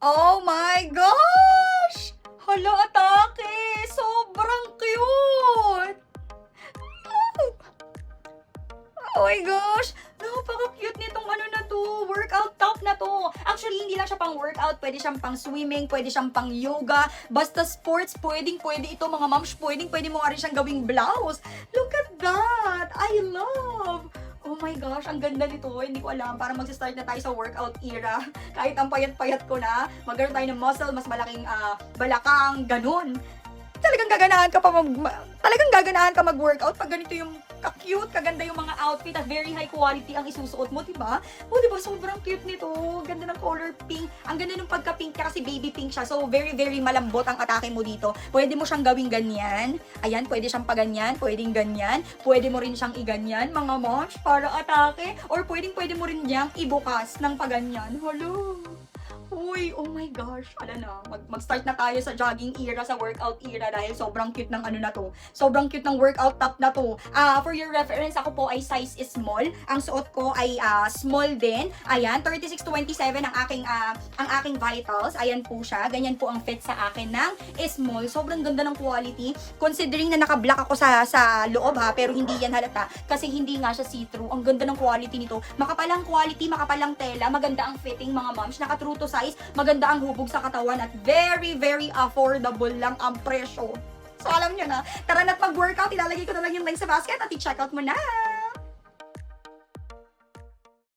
Oh my gosh! Hala, atake! Sobrang cute! Oh my gosh! Napaka-cute nitong ano na to, workout top na to. Actually, hindi lang siya pang workout, pwede siyang pang swimming, pwede siyang pang yoga, basta sports, pwede ito mga moms, pwede mo nga rin siyang gawing blouse. Look at that! I love! Oh my gosh, ang ganda nito. Hindi ko alam, parang magsa-start na tayo sa workout era. Kahit ang payat-payat ko na, magkaroon tayo ng muscle, mas malaking balakang, ganun. Talagang gaganahan ka mag-workout pag ganito yung ka-cute, kaganda yung mga outfit at very high quality ang isusuot mo, diba? O, diba? Sobrang cute nito. Ganda ng color pink. Ang ganda ng pagka-pink niya kasi baby pink siya. So, very, very malambot ang atake mo dito. Pwede mo siyang gawing ganyan. Ayan, pwede siyang paganyan. Pwedeng ganyan. Pwede mo rin siyang iganyan, mga moms, para atake. Or pwede mo rin niyang ibukas ng paganyan. Hello. Uy, oh my gosh. Ala na, mag-start na tayo sa jogging era, sa workout era dahil sobrang cute ng ano na to. Sobrang cute ng workout top na to. For your reference, ako po ay size is small. Ang suot ko ay small din. Ayan, 36-27 ang aking vitals. Ayan po siya. Ganyan po ang fit sa akin ng small. Sobrang ganda ng quality. Considering na naka-black ako sa loob ha, pero hindi yan halata kasi hindi nga siya see-through. Ang ganda ng quality nito. Makapalang quality, makapalang tela, maganda ang fitting mga moms. Naka-true to size, maganda ang hubog sa katawan at very, very affordable lang ang presyo. So alam nyo na, tara na't mag-workout, ilalagay ko na lang yung link sa basket at i-check out mo na!